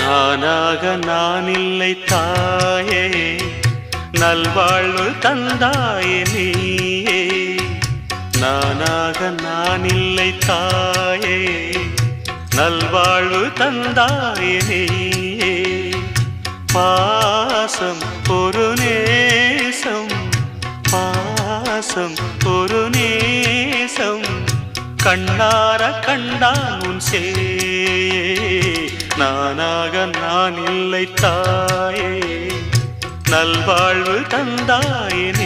நானாக நான் இல்லை தாயே, நல்வாழ்வு தந்தாயே நீயே. நானாக நான் இல்லை தாயே, நல்வாழ்வு தந்தாயே நீயே. பாசம் ஒரு நேசம், பாசம் ஒரு நேசம், கண்ணார கண்டான் உன் சேயே. நானாக நான் இல்லை தாயே, நல்வாழ்வு தந்தாயே.